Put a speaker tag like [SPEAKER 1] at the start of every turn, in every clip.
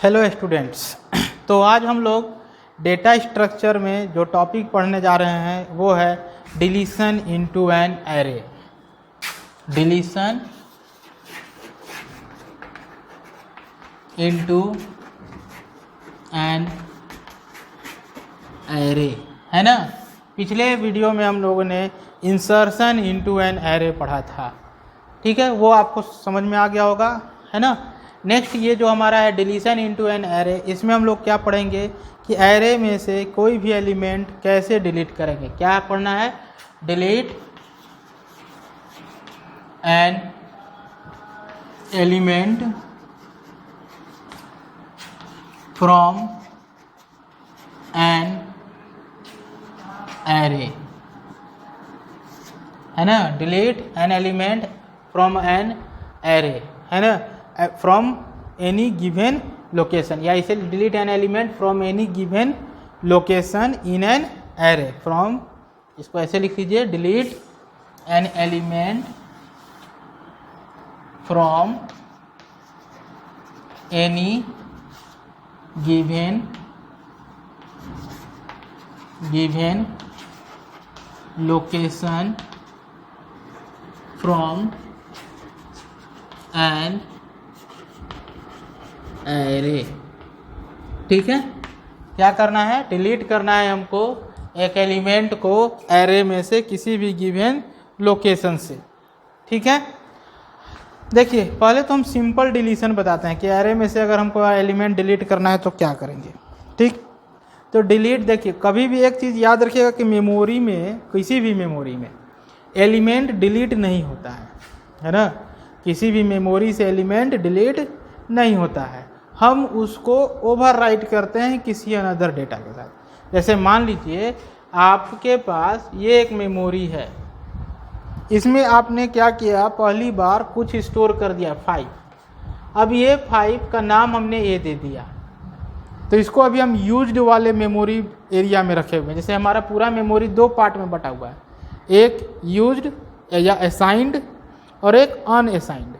[SPEAKER 1] Hello students. तो आज हम लोग डेटा स्ट्रक्चर में जो टॉपिक पढ़ने जा रहे हैं वो है deletion into an array. Deletion into an array है ना। पिछले वीडियो में हम लोगों ने इंसर्शन इनटू एन एरे पढ़ा था, ठीक है, वो आपको समझ में आ गया होगा, है ना। नेक्स्ट ये जो हमारा है डिलीशन इनटू एन एरे, इसमें हम लोग क्या पढ़ेंगे कि एरे में से कोई भी एलिमेंट कैसे डिलीट करेंगे। क्या पढ़ना है? Delete an element from an array, है ना। Delete an element from an array, है ना, फ्रॉम एनी गिवन लोकेशन, या इसे delete an element from any given location in an array. From, इसको ऐसे लिख लीजिए, delete an element from any given location from an array. ठीक है, क्या करना है? डिलीट करना है हमको एक एलिमेंट को एरे में से किसी भी गिवन लोकेशन से। ठीक है, देखिए पहले तो हम सिंपल डिलीशन बताते हैं कि एरे में से अगर हमको एलिमेंट डिलीट करना है तो क्या करेंगे। ठीक, तो डिलीट, देखिए कभी भी एक चीज़ याद रखिएगा कि मेमोरी में, किसी भी मेमोरी में एलिमेंट डिलीट नहीं होता है ना। किसी भी मेमोरी से एलिमेंट डिलीट नहीं होता है, हम उसको ओवरराइट करते हैं किसी अनदर डेटा के साथ। जैसे मान लीजिए आपके पास ये एक मेमोरी है, इसमें आपने क्या किया, पहली बार कुछ स्टोर कर दिया 5। अब ये 5 का नाम हमने ए दे दिया, तो इसको अभी हम यूज्ड वाले मेमोरी एरिया में रखे हुए हैं। जैसे हमारा पूरा मेमोरी दो पार्ट में बटा हुआ है, एक यूज्ड या असाइंड और एक अनअसाइंड,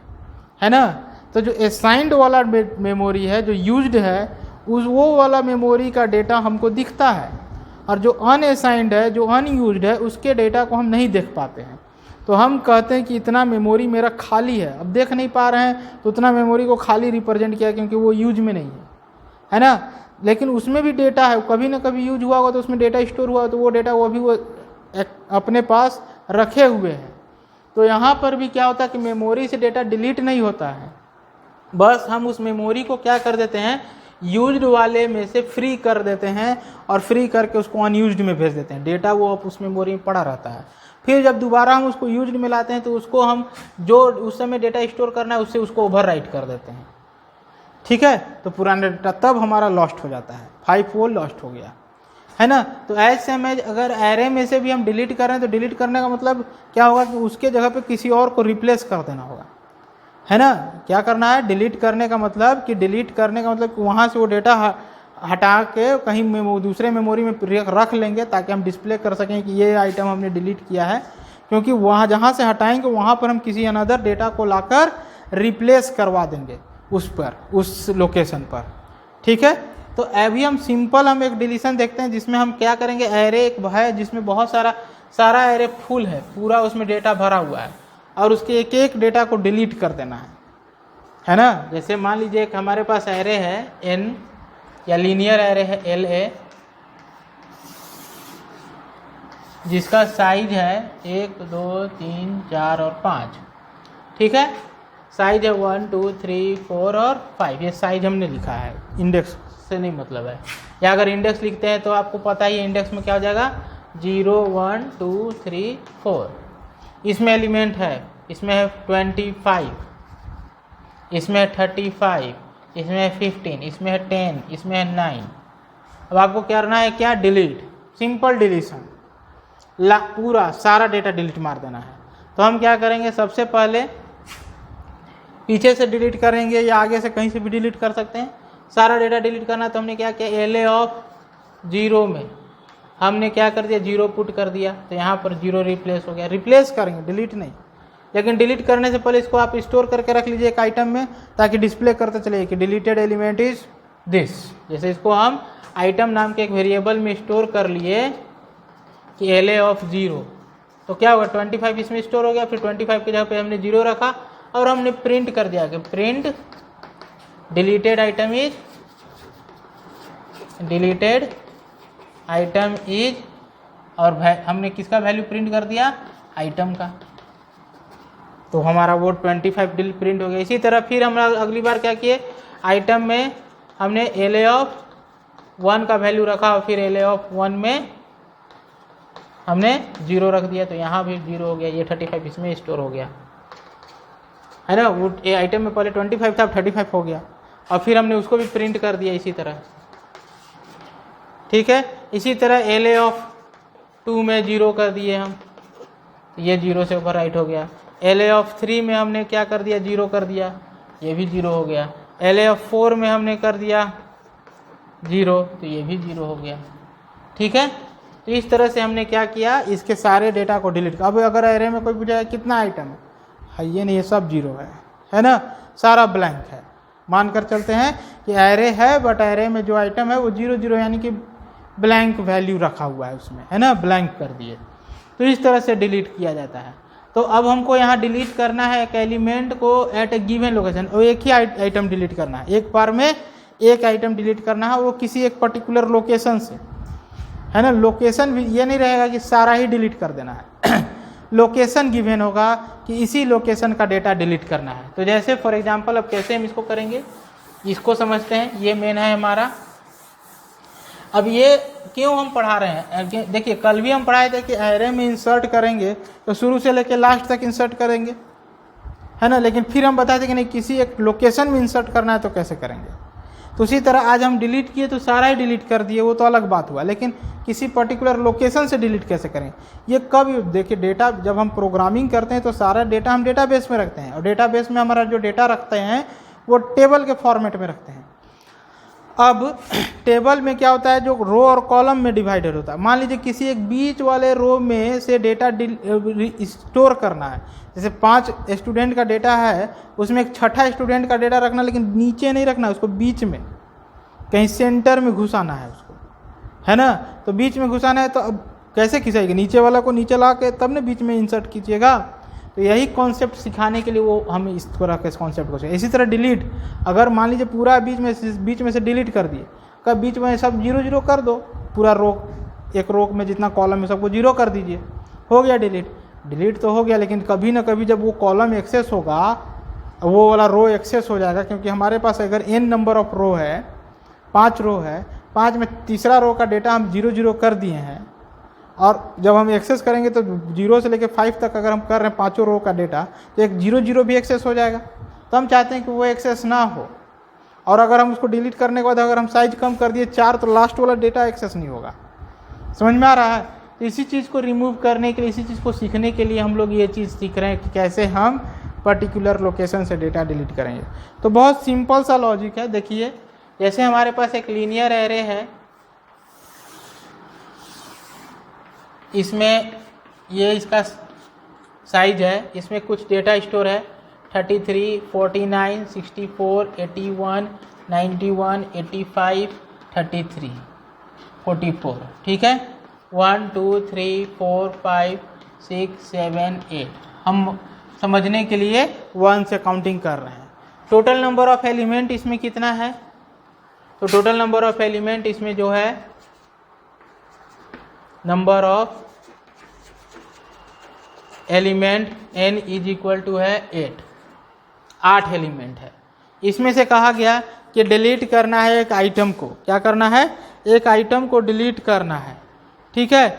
[SPEAKER 1] है ना। तो जो असाइंड वाला मेमोरी है, जो यूज्ड है, उस वो वाला मेमोरी का डेटा हमको दिखता है, और जो अनअसाइंड है, जो अनयूज्ड है, उसके डेटा को हम नहीं देख पाते हैं। तो हम कहते हैं कि इतना मेमोरी मेरा खाली है। अब देख नहीं पा रहे हैं तो उतना मेमोरी को खाली रिप्रेजेंट किया क्योंकि वो यूज में नहीं है ना। लेकिन उसमें भी डेटा है, कभी ना कभी यूज हुआ होगा तो उसमें डेटा स्टोर हुआ, तो वो डेटा वो भी वो अपने पास रखे हुए हैं। तो यहाँ पर भी क्या होता है कि मेमोरी से डेटा डिलीट नहीं होता है, बस हम उस मेमोरी को क्या कर देते हैं, यूज्ड वाले में से फ्री कर देते हैं, और फ्री करके उसको अनयूज्ड में भेज देते हैं। डेटा वो अब उस मेमोरी में पड़ा रहता है। फिर जब दोबारा हम उसको यूज्ड में लाते हैं तो उसको हम जो उस समय डेटा स्टोर करना है उससे उसको ओवरराइट कर देते हैं। ठीक है, तो पुराना डेटा तब हमारा लॉस्ट हो जाता है, 5 वो लॉस्ट हो गया, है ना। तो ऐसे में अगर एरे में से भी हम डिलीट कर रहे हैं तो डिलीट करने का मतलब क्या होगा कि उसके जगह पे किसी और को रिप्लेस कर देना होगा, है ना। क्या करना है? डिलीट करने का मतलब कि वहाँ से वो डेटा हटा के कहीं दूसरे मेमोरी में रख लेंगे, ताकि हम डिस्प्ले कर सकें कि ये आइटम हमने डिलीट किया है। क्योंकि वहाँ जहाँ से हटाएंगे वहाँ पर हम किसी अनदर डेटा को लाकर रिप्लेस करवा देंगे उस लोकेशन पर। ठीक है, तो अभी हम एक डिलीशन देखते हैं जिसमें हम क्या करेंगे। एरे एक है जिसमें बहुत सारा एरे फुल है, पूरा उसमें डेटा भरा हुआ है, और उसके एक एक डेटा को डिलीट कर देना है ना। जैसे मान लीजिए एक हमारे पास एरे है n, या लीनियर एरे है LA, जिसका साइज है 1 2 3 4 और 5। ठीक है, साइज है 1 2 3 4 और 5। ये साइज हमने लिखा है, इंडेक्स से नहीं मतलब है। या अगर इंडेक्स लिखते हैं तो आपको पता ही है इंडेक्स में क्या हो जाएगा, 0 1 2 3 4। इसमें एलिमेंट है, इसमें है 25, इसमें है 35, इसमें है 15, इसमें है 10, इसमें है 9। अब आपको क्या करना है? क्या? डिलीट, सिंपल डिलीशन, पूरा सारा डेटा डिलीट मार देना है। तो हम क्या करेंगे, सबसे पहले पीछे से डिलीट करेंगे या आगे से कहीं से भी डिलीट कर सकते हैं। सारा डेटा डिलीट करना है तो हमने क्या किया, LA ऑफ 0 में हमने क्या कर दिया, 0 पुट कर दिया, तो यहाँ पर 0 रिप्लेस हो गया। रिप्लेस करेंगे, डिलीट नहीं। लेकिन डिलीट करने से पहले इसको आप स्टोर करके रख लीजिए एक आइटम में, ताकि डिस्प्ले करते चलिए कि डिलीटेड एलिमेंट इज दिस। जैसे इसको हम आइटम नाम के एक वेरिएबल में स्टोर कर लिए कि LA ऑफ 0, तो क्या होगा 25 इसमें स्टोर हो गया, फिर 25 की जगह पे हमने 0 रखा और हमने प्रिंट कर दिया कि प्रिंट डिलीटेड आइटम इज और हमने किसका वैल्यू प्रिंट कर दिया, आइटम का, तो हमारा वो 25 प्रिंट हो गया। इसी तरह फिर हम अगली बार क्या किए, आइटम में हमने LA ऑफ 1 का वैल्यू रखा और फिर LA ऑफ 1 में हमने 0 रख दिया, तो यहाँ भी 0 हो गया, ये 35 इसमें स्टोर हो गया, है ना। वो ये आइटम में पहले 25 था, अब 35 हो गया और फिर हमने उसको भी प्रिंट कर दिया इसी तरह, ठीक है। इसी तरह LA ऑफ 2 में 0 कर दिए हम, ये 0 से ओवर राइट हो गया। LA ऑफ 3 में हमने क्या कर दिया, 0 कर दिया, ये भी 0 हो गया। LA ऑफ 4 में हमने कर दिया 0, तो ये भी 0 हो गया, ठीक है। तो इस तरह से हमने क्या किया, इसके सारे डेटा को डिलीट किया। अब अगर एरे में कोई पूछेगा कितना आइटम है, ये नहीं, ये सब 0 है ना, सारा ब्लैंक है। मानकर चलते हैं कि एरे है बट एरे में जो आइटम है वो 0 0 यानी कि ब्लैंक वैल्यू रखा हुआ है उसमें, है ना, ब्लैंक कर दिए। तो इस तरह से डिलीट किया जाता है। तो अब हमको यहाँ डिलीट करना है एक एलिमेंट को एट ए गिवन लोकेशन, और एक ही आइटम डिलीट करना है, एक बार में एक आइटम डिलीट करना है, वो किसी एक पर्टिकुलर लोकेशन से, है ना। लोकेशन भी ये नहीं रहेगा कि सारा ही डिलीट कर देना है लोकेशन गिवन होगा कि इसी लोकेशन का डेटा डिलीट करना है। तो जैसे फॉर एग्जांपल अब कैसे हम इसको करेंगे, इसको समझते हैं। ये मेन है हमारा। अब ये क्यों हम पढ़ा रहे हैं, देखिए कल भी हम पढ़ाए थे कि एरे में इंसर्ट करेंगे तो शुरू से लेकर लास्ट तक इंसर्ट करेंगे, है ना, लेकिन फिर हम बताए थे कि नहीं किसी एक लोकेशन में इंसर्ट करना है तो कैसे करेंगे। तो उसी तरह आज हम डिलीट किए तो सारा ही डिलीट कर दिए, वो तो अलग बात हुआ, लेकिन किसी पर्टिकुलर लोकेशन से डिलीट कैसे करें, ये कब, देखिए डेटा जब हम प्रोग्रामिंग करते हैं तो सारा डेटा हम डेटाबेस में रखते हैं, और डेटाबेस में हमारा जो डेटा रखते हैं वो टेबल के फॉर्मेट में रखते हैं। अब टेबल में क्या होता है, जो रो और कॉलम में डिवाइडेड होता है। मान लीजिए किसी एक बीच वाले रो में से डेटा स्टोर करना है, जैसे 5 स्टूडेंट का डेटा है, उसमें एक छठा स्टूडेंट का डेटा रखना, लेकिन नीचे नहीं रखना, उसको बीच में कहीं सेंटर में घुसाना है उसको, है ना। तो बीच में घुसाना है तो अब कैसे खिंचाएगा, नीचे वाला को नीचे ला के तब ना बीच में इंसर्ट कीजिएगा। तो यही कॉन्सेप्ट सिखाने के लिए वो हम इस तरह के कॉन्सेप्ट को चाहिए। इसी तरह डिलीट, अगर मान लीजिए पूरा बीच में से डिलीट कर दिए, कब बीच में सब 0 0 कर दो, पूरा रो, एक रो में जितना कॉलम है सबको 0 कर दीजिए, हो गया डिलीट तो हो गया। लेकिन कभी ना कभी जब वो कॉलम एक्सेस होगा, वो वाला रो एक्सेस हो जाएगा, क्योंकि हमारे पास अगर n नंबर ऑफ रो है, 5 रो है, 5 में तीसरा रो का डेटा हम 0 0 कर दिए हैं, और जब हम एक्सेस करेंगे तो 0 से लेकर 5 तक अगर हम कर रहे हैं 5 रो का डेटा, तो एक 0 0 भी एक्सेस हो जाएगा। तो हम चाहते हैं कि वो एक्सेस ना हो, और अगर हम उसको डिलीट करने के बाद अगर हम साइज कम कर दिए 4, तो लास्ट वाला डेटा एक्सेस नहीं होगा। समझ में आ रहा है। तो इसी चीज़ को रिमूव करने के लिए, इसी चीज़ को सीखने के लिए हम लोग ये चीज़ सीख रहे हैं कि कैसे हम पर्टिकुलर लोकेशन से डेटा डिलीट करेंगे। तो बहुत सिंपल सा लॉजिक है। देखिए जैसे हमारे पास एक लीनियर एरे है, इसमें ये इसका साइज है, इसमें कुछ डेटा स्टोर है 33, 49, 64, 81, 91, 85, 33, 44, ठीक है। 1 2 3 4 5 6 7 8, हम समझने के लिए 1 से काउंटिंग कर रहे हैं। टोटल नंबर ऑफ एलिमेंट इसमें कितना है, तो टोटल नंबर ऑफ एलिमेंट इसमें जो है, number of element n is equal to है 8 एलिमेंट है। इसमें से कहा गया कि डिलीट करना है एक आइटम को, क्या करना है, एक आइटम को डिलीट करना है, ठीक है।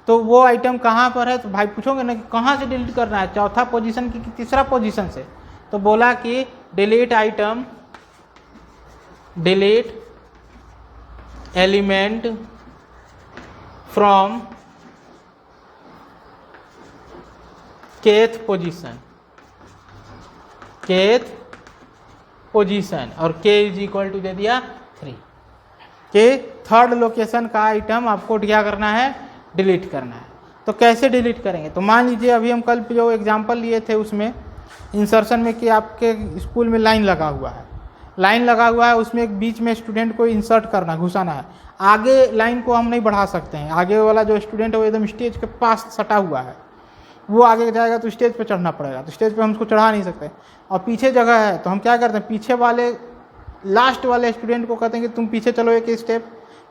[SPEAKER 1] तो वो आइटम कहाँ पर है, तो भाई पूछोगे ना कि कहाँ से डिलीट करना है, चौथा पोजीशन की तीसरा पोजीशन से, तो बोला कि delete item, delete element from kth position, और k इज इक्वल टू दे दिया 3, के थर्ड लोकेशन का आइटम आपको क्या करना है, डिलीट करना है। तो कैसे डिलीट करेंगे, तो मान लीजिए अभी हम कल जो एग्जांपल लिए थे उसमें इंसर्शन में कि आपके स्कूल में लाइन लगा हुआ है, लाइन लगा हुआ है, उसमें एक बीच में स्टूडेंट को इंसर्ट करना, घुसाना है। आगे लाइन को हम नहीं बढ़ा सकते हैं, आगे वाला जो स्टूडेंट है वो एकदम स्टेज के पास सटा हुआ है, वो आगे जाएगा तो स्टेज पे चढ़ना पड़ेगा, तो स्टेज पे हम उसको चढ़ा नहीं सकते। और पीछे जगह है तो हम क्या करते हैं, पीछे वाले लास्ट वाले स्टूडेंट को कहते हैं कि तुम पीछे चलो एक स्टेप,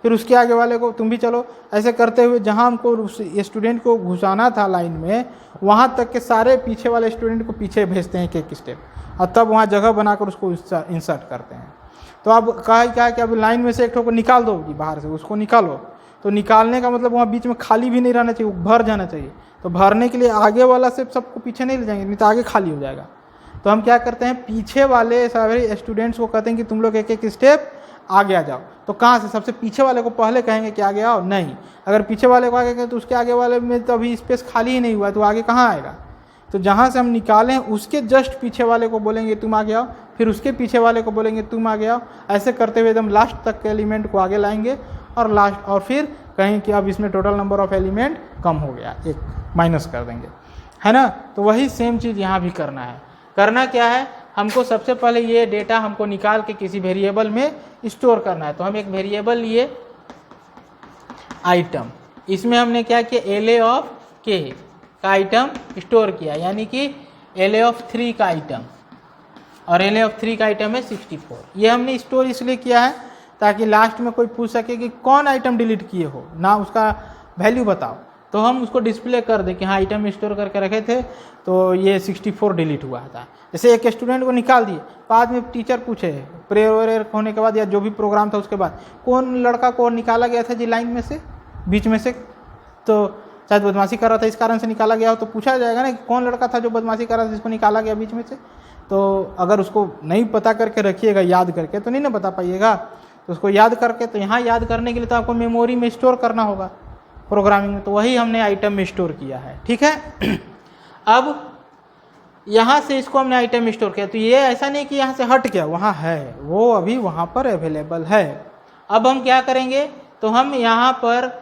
[SPEAKER 1] फिर उसके आगे वाले को तुम भी चलो। ऐसे करते हुए जहाँ हमको उस स्टूडेंट को घुसाना था लाइन में, वहाँ तक के सारे पीछे वाले स्टूडेंट को पीछे भेजते हैं एक स्टेप, और तब वहाँ जगह बनाकर उसको इंसर्ट करते हैं। तो अब कहा क्या है कि अब लाइन में से एक को निकाल दो बाहर से, उसको निकालो। तो निकालने का मतलब वहाँ बीच में खाली भी नहीं रहना चाहिए, वो भर जाना चाहिए। तो भरने के लिए आगे वाला से सबको पीछे नहीं ले जाएंगे, नहीं तो आगे खाली हो जाएगा। तो हम क्या करते हैं, पीछे वाले सारे स्टूडेंट्स को कहते हैं कि तुम लोग एक एक स्टेप आगे आ जाओ। तो कहाँ से, सबसे पीछे वाले को पहले कहेंगे कि आगे आओ? नहीं, अगर पीछे वाले को आगे कहें तो उसके आगे वाले में तो अभी स्पेस खाली ही नहीं हुआ है, तो आगे कहाँ आएगा। तो जहाँ से हम निकालें उसके जस्ट पीछे वाले को बोलेंगे तुम आगे आओ, फिर उसके पीछे वाले को बोलेंगे तुम आगे आओ। ऐसे करते हुए एकदम लास्ट तक के एलिमेंट को आगे लाएंगे और फिर कहें कि अब इसमें टोटल नंबर ऑफ एलिमेंट कम हो गया, एक माइनस कर देंगे, है ना। तो वही सेम चीज़ यहाँ भी करना है। करना क्या है, हमको सबसे पहले ये डेटा हमको निकाल के किसी वेरिएबल में स्टोर करना है। तो हम एक वेरिएबल लिए आइटम, इसमें हमने क्या किया, एले ऑफ के का आइटम स्टोर किया, यानी कि एले ऑफ 3 का आइटम, और एले ऑफ 3 का आइटम है 64। ये हमने स्टोर इसलिए किया है ताकि लास्ट में कोई पूछ सके कि कौन आइटम डिलीट किए हो, ना उसका वैल्यू बताओ, तो हम उसको डिस्प्ले कर दें कि हाँ आइटम स्टोर करके रखे थे तो ये 64 डिलीट हुआ था। जैसे एक स्टूडेंट को निकाल दिए, बाद में टीचर पूछे प्रेयर होने के बाद या जो भी प्रोग्राम था उसके बाद, कौन लड़का को निकाला गया था जी लाइन में से, बीच में से, तो शायद बदमाशी कर रहा था इस कारण से निकाला गया हो, तो पूछा जाएगा ना कि कौन लड़का था जो बदमाशी कर रहा था जिसको निकाला गया बीच में से। तो अगर उसको नहीं पता करके रखिएगा, याद करके, तो नहीं ना बता पाइएगा। तो उसको याद करके, तो यहाँ याद करने के लिए तो आपको मेमोरी में स्टोर करना होगा प्रोग्रामिंग में, तो वही हमने आइटम में स्टोर किया है, ठीक है। अब यहाँ से इसको हमने आइटम स्टोर किया, तो ये ऐसा नहीं कि यहाँ से हट गया, वहाँ है, वो अभी वहाँ पर अवेलेबल है। अब हम क्या करेंगे, तो हम यहाँ पर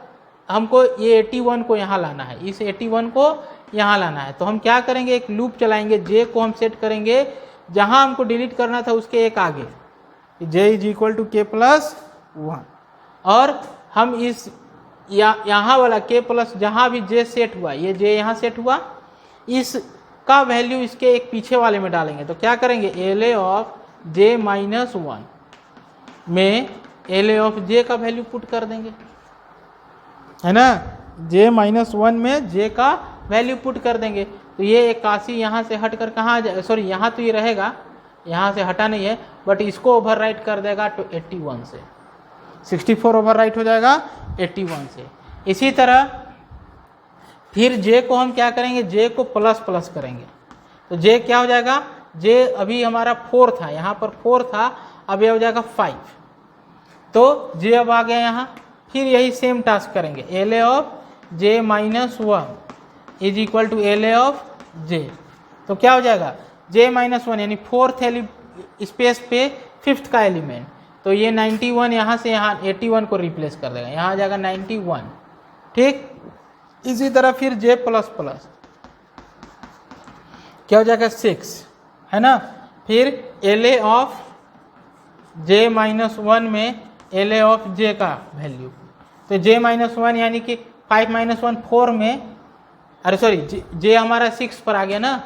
[SPEAKER 1] हमको ये 81 को यहाँ लाना है, इस 81 को यहाँ लाना है। तो हम क्या करेंगे, एक लूप चलाएंगे, जे को हम सेट करेंगे जहाँ हमको डिलीट करना था उसके एक आगे, जे इज इक्वल टू के प्लस 1, और हम इस यहाँ वाला के प्लस जहाँ भी जे सेट हुआ, ये जे यहाँ सेट हुआ, इसका वैल्यू इसके एक पीछे वाले में डालेंगे। तो क्या करेंगे, एले ऑफ जे माइनस 1 में एले ऑफ जे का वैल्यू पुट कर देंगे, है ना। जे माइनस 1 में जे का वैल्यू पुट कर देंगे। तो ये 81 यहाँ से हट कर कहाँ जाए, सॉरी यहाँ तो ये रहेगा, यहाँ से हटा नहीं है, बट इसको ओवरराइट कर देगा तो 81 से, 64 ओवरराइट हो जाएगा 81 से। इसी तरह फिर जे को हम क्या करेंगे, जे को प्लस प्लस करेंगे। तो जे क्या हो जाएगा, जे अभी हमारा 4 था, यहाँ पर 4 था, अब ये हो जाएगा 5। तो जे अब आ गया यहाँ, फिर यही सेम टास्क करेंगे, LA of J minus 1 is equal to LA of J. तो क्या हो जाएगा, जे माइनस 1 यानी 4th स्पेस पे 5th का एलिमेंट, तो ये 91 यहाँ से यहाँ 81 को रिप्लेस कर देगा, यहाँ आ जाएगा 91, ठीक। इसी तरह फिर जे प्लस प्लस क्या हो जाएगा 6, है ना। फिर एले ऑफ जे माइनस 1 में एले ऑफ जे का वैल्यू, तो जे माइनस 1 यानी कि 5 माइनस 1 4 में, अरे सॉरी जे हमारा 6 पर आ गया ना,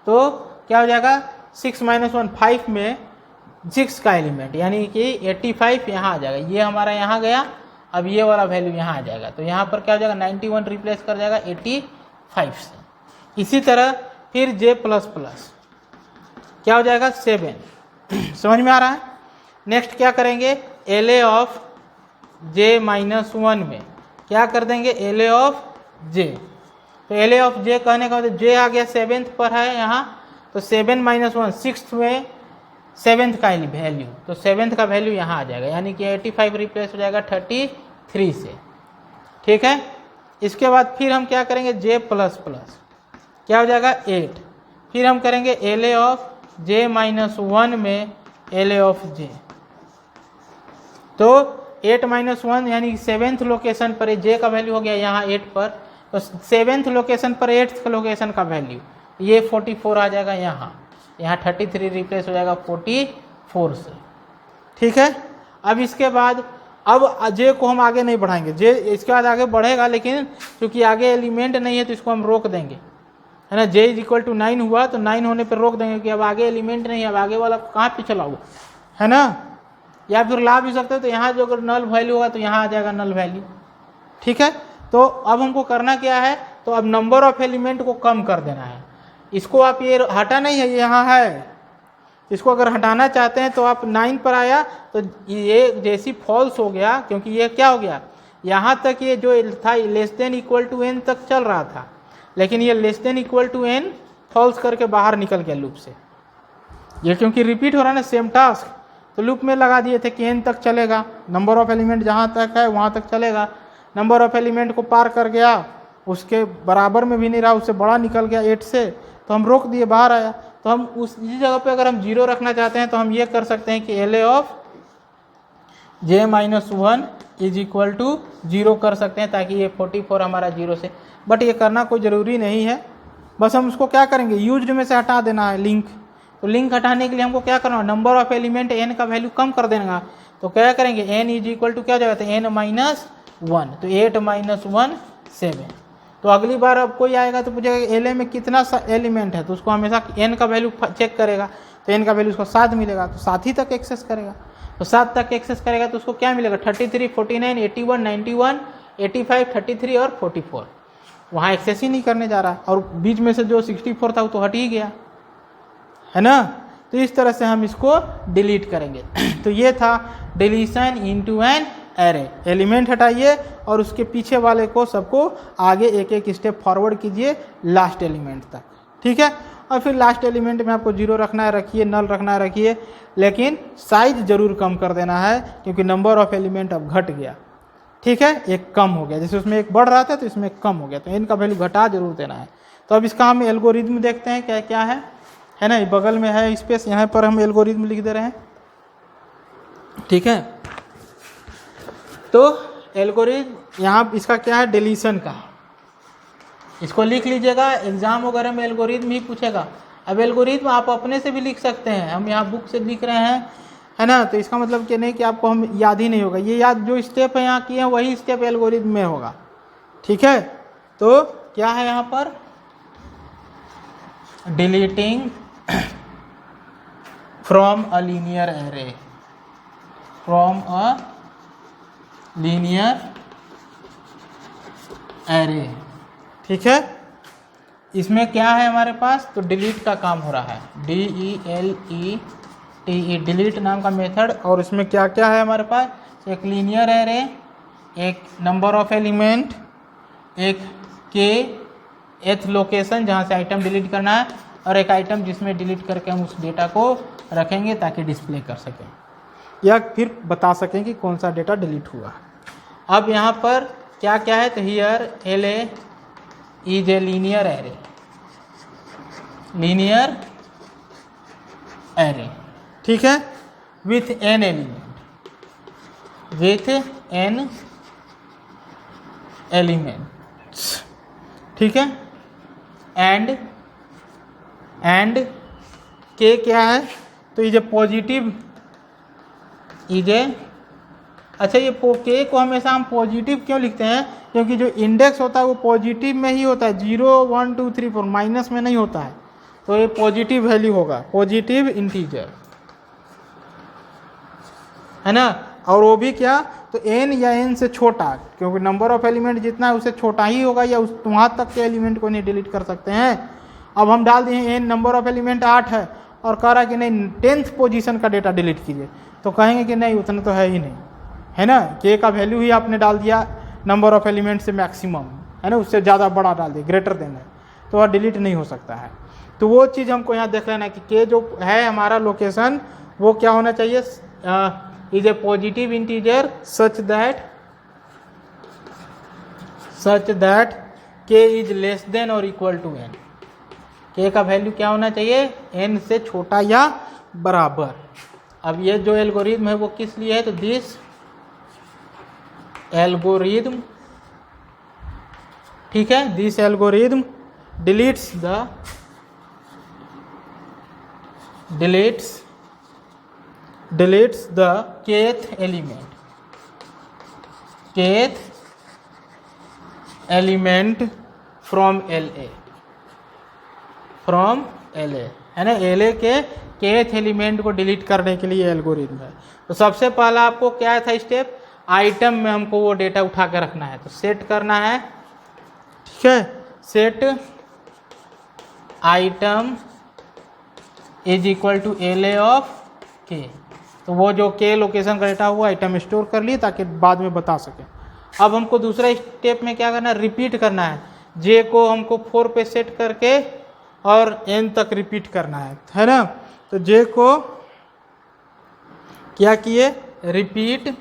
[SPEAKER 1] तो क्या हो जाएगा 6 माइनस 1 5 में 6 का एलिमेंट, यानी कि 85 यहाँ आ जाएगा, ये हमारा यहाँ गया, अब ये वाला वैल्यू यहाँ आ जाएगा। तो यहाँ पर क्या हो जाएगा 91 रिप्लेस कर जाएगा 85 से। इसी तरह फिर जे प्लस प्लस क्या हो जाएगा 7, समझ में आ रहा है। नेक्स्ट क्या करेंगे, एले ऑफ जे माइनस 1 में क्या कर देंगे, एले ऑफ जे। तो एले ऑफ जे कहने का मतलब जे आ गया 7th पर है यहाँ, तो 7 माइनस 1 6th में 7th का वैल्यू, तो 7th का वैल्यू यहाँ आ जाएगा, यानी कि 85 रिप्लेस हो जाएगा 33 से, ठीक है। इसके बाद फिर हम क्या करेंगे, जे प्लस प्लस क्या हो जाएगा 8। फिर हम करेंगे एले ऑफ जे माइनस 1 में एले ऑफ जे। तो 8 माइनस 1 यानी 7th लोकेशन पर जे का वैल्यू हो गया यहाँ 8 पर, तो 7th लोकेशन पर 8th लोकेशन का वैल्यू ये 44 आ जाएगा, यहाँ 33 रिप्लेस हो जाएगा 44 से, ठीक है। अब इसके बाद अब जे को हम आगे नहीं बढ़ाएंगे, जे इसके बाद आगे बढ़ेगा, लेकिन क्योंकि आगे एलिमेंट नहीं है तो इसको हम रोक देंगे, है ना। जे इज इक्वल टू 9 हुआ तो 9 होने पर रोक देंगे कि अब आगे एलिमेंट नहीं है, अब आगे वाला कहाँ पे चला हुआ, है ना। या फिर ला भी सकते हो, तो यहाँ जो अगर नल वैल्यू होगा तो यहाँ आ जाएगा नल वैल्यू, ठीक है। तो अब हमको करना क्या है, तो अब नंबर ऑफ एलिमेंट को कम कर देना है। इसको आप ये हटा नहीं है, ये यहाँ है, इसको अगर हटाना चाहते हैं तो आप 9 पर आया तो ये जैसी फॉल्स हो गया, क्योंकि ये क्या हो गया, यहाँ तक ये जो था less than equal to n तक चल रहा था, लेकिन ये less than equal to n false करके बाहर निकल गया लूप से। ये क्योंकि रिपीट हो रहा है ना सेम टास्क, तो लूप में लगा दिए थे कि n तक चलेगा, नंबर ऑफ एलिमेंट जहाँ तक है वहाँ तक चलेगा। नंबर ऑफ एलिमेंट को पार कर गया, उसके बराबर में भी नहीं रहा, उससे बड़ा निकल गया 8 से, तो हम रोक दिए, बाहर आया। तो हम उसी जगह पे अगर हम 0 रखना चाहते हैं तो हम ये कर सकते हैं कि LA of j-1 is equal to 0 कर सकते हैं, ताकि ये 44 हमारा 0 से, बट ये करना कोई ज़रूरी नहीं है। बस हम उसको क्या करेंगे, यूज्ड में से हटा देना है लिंक। तो लिंक हटाने के लिए हमको क्या करना है, नंबर ऑफ एलिमेंट n का वैल्यू कम कर देना। तो क्या करेंगे, n इज इक्वल टू क्या हो जाएगा, n-1, तो 8 - 1 7। तो अगली बार अब कोई आएगा तो पूछेगा LA में कितना एलिमेंट है, तो उसको हमेशा n का वैल्यू चेक करेगा, तो n का वैल्यू उसको 7 मिलेगा, तो 7 ही तक एक्सेस करेगा। तो 7 तक एक्सेस करेगा तो उसको क्या मिलेगा, 33, 49, 81, 91, 85, 33 और 44। वहाँ एक्सेस ही नहीं करने जा रहा, और बीच में से जो 64 था वो तो हट ही गया, है ना। तो इस तरह से हम इसको डिलीट करेंगे। तो ये था deletion into an array. Element हटाइए और उसके पीछे वाले को सबको आगे एक एक स्टेप फॉरवर्ड कीजिए लास्ट एलिमेंट तक, ठीक है। और फिर लास्ट एलिमेंट में आपको 0 रखना है रखिए, नल रखना है रखिए, लेकिन साइज जरूर कम कर देना है, क्योंकि नंबर ऑफ एलिमेंट अब घट गया, ठीक है, एक कम हो गया। जैसे उसमें एक बढ़ रहा था तो इसमें कम हो गया, तो इनका वैल्यू घटा जरूर देना है। तो अब इसका हम एल्गोरिथम देखते हैं क्या क्या है ना। बगल में है स्पेस, यहाँ पर हम एल्गोरिथम लिख दे रहे हैं, ठीक है। तो एल्गोरिथम यहाँ इसका क्या है, डिलीशन का, इसको लिख लीजिएगा, एग्जाम वगैरह में एल्गोरिथम ही पूछेगा। अब एल्गोरिथम आप अपने से भी लिख सकते हैं, हम यहाँ बुक से लिख रहे हैं, है ना। तो इसका मतलब कि नहीं कि आपको हम याद ही नहीं होगा, ये याद जो स्टेप है यहाँ किए हैं वही स्टेप एल्गोरिथम में होगा, ठीक है। तो क्या है यहाँ पर, deleting from a linear array, from a linear array, ठीक है। इसमें क्या है हमारे पास, तो डिलीट का काम हो रहा है, DELETE, डिलीट नाम का मेथड। और इसमें क्या क्या है हमारे पास, एक लीनियर एरे, एक नंबर ऑफ एलिमेंट, एक kth लोकेशन जहाँ से आइटम डिलीट करना है, और एक आइटम जिसमें डिलीट करके हम उस डेटा को रखेंगे ताकि डिस्प्ले कर सकें या फिर बता सकें कि कौन सा डेटा डिलीट हुआ। अब यहाँ पर क्या क्या है, तो here LA is a linear array, linear array, ठीक है, with n element, with n elements, ठीक है। एंड के क्या है, तो ये पॉजिटिव अच्छा, ये के को हमेशा हम पॉजिटिव क्यों लिखते हैं, क्योंकि जो इंडेक्स होता है वो पॉजिटिव में ही होता है, 0 1 2 3 4 माइनस में नहीं होता है। तो ये पॉजिटिव वैल्यू होगा, पॉजिटिव इंटीजर, है ना। और वो भी क्या, तो n या n से छोटा, क्योंकि नंबर ऑफ एलिमेंट जितना है उससे छोटा ही होगा, या उस वहाँ तक के एलिमेंट को नहीं डिलीट कर सकते हैं। अब हम डाल दिए n, नंबर ऑफ एलिमेंट 8 है, और कह रहा कि नहीं 10th पोजीशन का डेटा डिलीट कीजिए, तो कहेंगे कि नहीं उतना तो है ही नहीं, है ना। k का वैल्यू ही आपने डाल दिया नंबर ऑफ एलिमेंट से मैक्सिमम, है ना, उससे ज़्यादा बड़ा डाल दिया, ग्रेटर देन है, तो वह डिलीट नहीं हो सकता है। तो वो चीज़ हमको यहाँ देख लेना कि k जो है हमारा लोकेशन वो क्या होना चाहिए, is a positive integer such that k is less than और इक्वल टू n। k का वैल्यू क्या होना चाहिए, n से छोटा या बराबर। अब ये जो एल्गोरिथम है वो किस लिए है, तो दिस एल्गोरिथम, ठीक है, this algorithm deletes the deletes the kth element from LA है ना। LA के kth एलिमेंट को डिलीट करने के लिए एल्गोरिथम है। तो सबसे पहला आपको क्या था स्टेप, आइटम में हमको वो डेटा उठा के रखना है, तो सेट करना है, ठीक है। Set item is equal to LA of K। तो वो जो K लोकेशन का डेटा हुआ आइटम स्टोर कर लिए ताकि बाद में बता सके। अब हमको दूसरा स्टेप में क्या करना है, रिपीट करना है। J को हमको 4 पे सेट करके और N तक रिपीट करना है ना। तो J को क्या किए, रिपीट।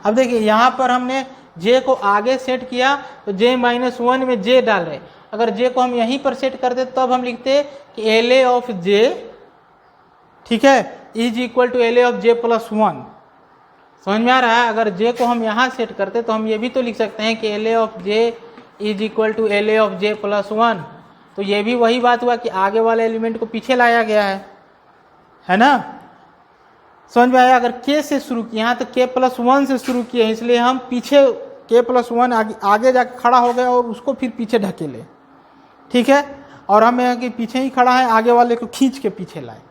[SPEAKER 1] अब देखिए यहाँ पर हमने J को आगे सेट किया तो J-1 में J डाल रहे। अगर J को हम यहीं पर सेट करते तब हम लिखते कि LA ऑफ J, ठीक है, is equal to LA of J plus 1। समझ में आ रहा है। अगर J को हम यहाँ सेट करते तो हम ये भी तो लिख सकते हैं कि LA of J is equal to LA of J plus 1। तो ये भी वही बात हुआ कि आगे वाले एलिमेंट को पीछे लाया गया है ना। समझ में आया। अगर K से शुरू किया, यहाँ तो K प्लस 1 से शुरू किए, इसलिए हम पीछे K प्लस 1 आगे जाके खड़ा हो गया और उसको फिर पीछे ढकेले, ठीक है। और हम यहाँ के पीछे ही खड़ा है, आगे वाले को खींच के पीछे लाए,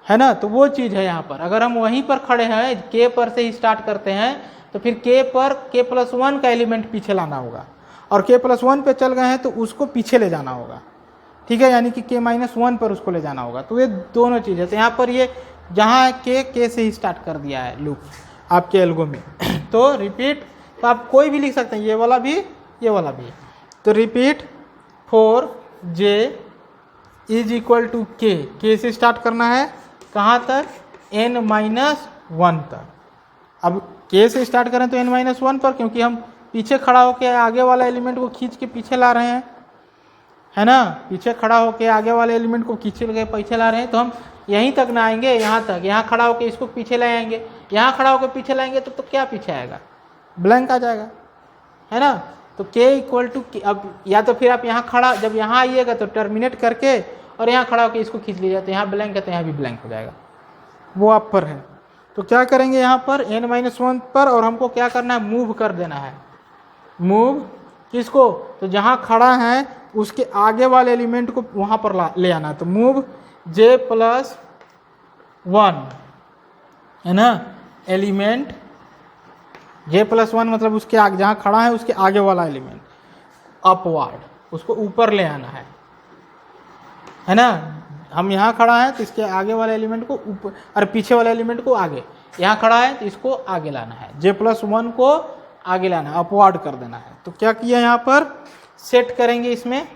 [SPEAKER 1] है ना। तो वो चीज़ है यहाँ पर। अगर हम वहीं पर खड़े हैं, K पर से ही स्टार्ट करते हैं, तो फिर K पर K प्लस 1 का एलिमेंट पीछे लाना होगा, और K प्लस 1 पे चल गए हैं तो उसको पीछे ले जाना होगा, ठीक है, यानी कि K-1 पर उसको ले जाना होगा। तो ये दोनों चीज़ है। तो यहाँ पर ये जहाँ K से ही स्टार्ट कर दिया है लूप आपके एल्गो में। तो रिपीट, तो आप कोई भी लिख सकते हैं, ये वाला भी, ये वाला भी। तो repeat 4J is equal to K से स्टार्ट करना है, कहाँ तक, N-1 तक। अब K से स्टार्ट करें तो N-1 पर, क्योंकि हम पीछे खड़ा होकर आगे वाला एलिमेंट को खींच के पीछे ला रहे हैं, है ना। पीछे खड़ा होकर आगे वाले एलिमेंट को खींच के पीछे ला रहे हैं, तो हम यहीं तक ना आएंगे, यहाँ तक। यहाँ खड़ा होकर इसको पीछे ले आएंगे, यहाँ खड़ा होकर पीछे लाएंगे तो क्या पीछे आएगा, ब्लैंक आ जाएगा, है ना। तो K इक्वल टू, अब या तो फिर आप यहाँ खड़ा, जब यहाँ आइएगा तो टर्मिनेट करके और यहाँ खड़ा होकर इसको खींच लीजिए, तो यहाँ ब्लैंक है तो यहाँ भी ब्लैंक हो जाएगा, वो आप पर है। तो क्या करेंगे यहाँ पर N-1 पर, और हमको क्या करना है, मूव कर देना है। मूव किसको, तो जहाँ खड़ा है उसके आगे वाले एलिमेंट को वहाँ पर ले आना है। तो मूव J प्लस 1, है ना, एलिमेंट J प्लस 1 मतलब उसके आगे, जहाँ खड़ा है उसके आगे वाला एलिमेंट अपवार्ड, उसको ऊपर ले आना है ना। हम यहाँ खड़ा है तो इसके आगे वाले एलिमेंट को ऊपर, अरे पीछे वाले एलिमेंट को आगे, यहाँ खड़ा है तो इसको आगे लाना है, J प्लस 1 को आगे लाना है, अपवार्ड कर देना है। तो क्या किया यहाँ पर, सेट करेंगे इसमें,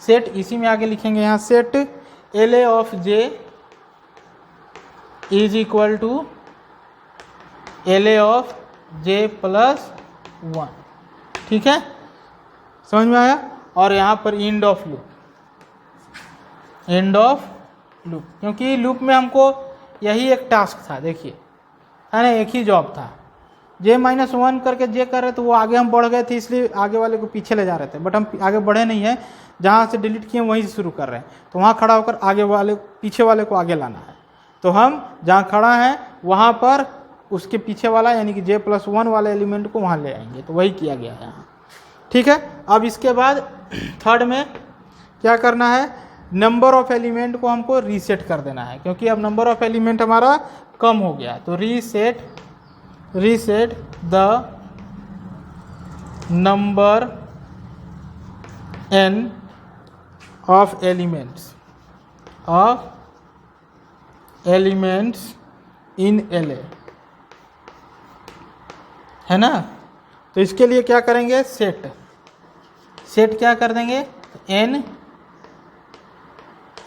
[SPEAKER 1] सेट इसी में आगे लिखेंगे यहाँ, set LA of J is equal to LA of J plus 1, ठीक है, समझ में आया। और यहाँ पर end of loop, end of loop, क्योंकि लूप में हमको यही एक टास्क था, देखिए, है ना, एक ही जॉब था। J-1 करके J कर रहे तो वो आगे हम बढ़ गए थे, इसलिए आगे वाले को पीछे ले जा रहे थे, बट हम आगे बढ़े नहीं हैं, जहाँ से डिलीट किए वहीं से शुरू कर रहे हैं। तो वहाँ खड़ा होकर आगे वाले, पीछे वाले को आगे लाना है। तो हम जहाँ खड़ा है वहाँ पर उसके पीछे वाला, यानी कि J प्लस 1 वाले एलिमेंट को वहाँ ले आएंगे। तो वही किया गया है यहाँ, ठीक है। अब इसके बाद थर्ड में क्या करना है, नंबर ऑफ एलिमेंट को हमको रीसेट कर देना है, क्योंकि अब नंबर ऑफ एलिमेंट हमारा कम हो गया। तो reset the number n of elements in LA, है ना। तो इसके लिए क्या करेंगे, सेट क्या कर देंगे, n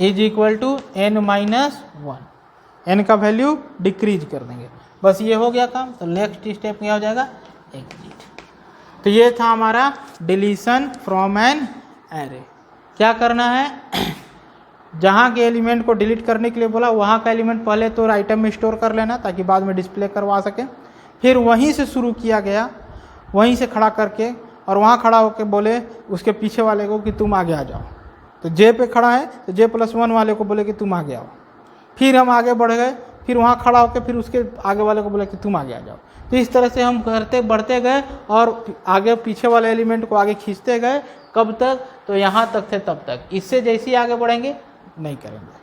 [SPEAKER 1] is equal to N-1, n का वैल्यू डिक्रीज कर देंगे, बस ये हो गया काम। तो नेक्स्ट स्टेप क्या हो जाएगा, एग्जिट। तो ये था हमारा डिलीशन फ्रॉम एन एरे। क्या करना है, जहाँ के एलिमेंट को डिलीट करने के लिए बोला वहाँ का एलिमेंट पहले तो आइटम में स्टोर कर लेना ताकि बाद में डिस्प्ले करवा सके। फिर वहीं से शुरू किया गया, वहीं से खड़ा करके, और वहाँ खड़ा होकर बोले उसके पीछे वाले को कि तुम आगे आ जाओ। तो J पे खड़ा है तो J प्लस 1 वाले को बोले कि तुम आगे आओ, फिर हम आगे बढ़ गए, फिर वहाँ खड़ा होकर फिर उसके आगे वाले को बोला कि तुम आगे आ जाओ। तो इस तरह से हम करते बढ़ते गए और आगे पीछे वाले एलिमेंट को आगे खींचते गए। कब तक? तो यहाँ तक थे तब तक। इससे जैसे ही आगे बढ़ेंगे नहीं करेंगे,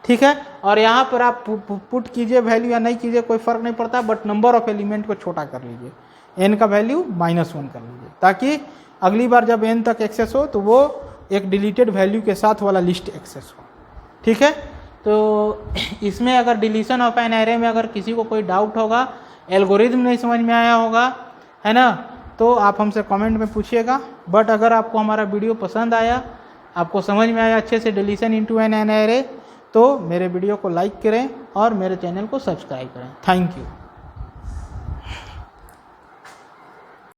[SPEAKER 1] ठीक है। और यहाँ पर आप पुट कीजिए वैल्यू या नहीं कीजिए कोई फर्क नहीं पड़ता, बट नंबर ऑफ एलिमेंट को छोटा कर लीजिए, n का वैल्यू -1 कर लीजिए, ताकि अगली बार जब n तक एक्सेस हो तो वो एक डिलीटेड वैल्यू के साथ वाला लिस्ट एक्सेस हो, ठीक है। तो इसमें अगर डिलीशन ऑफ एन एरे में अगर किसी को कोई डाउट होगा, एल्गोरिथम नहीं समझ में आया होगा, है ना, तो आप हमसे कमेंट में पूछिएगा। बट अगर आपको हमारा वीडियो पसंद आया, आपको समझ में आया अच्छे से डिलीशन इनटू एन एरे, तो मेरे वीडियो को लाइक करें और मेरे चैनल को सब्सक्राइब करें। Thank you.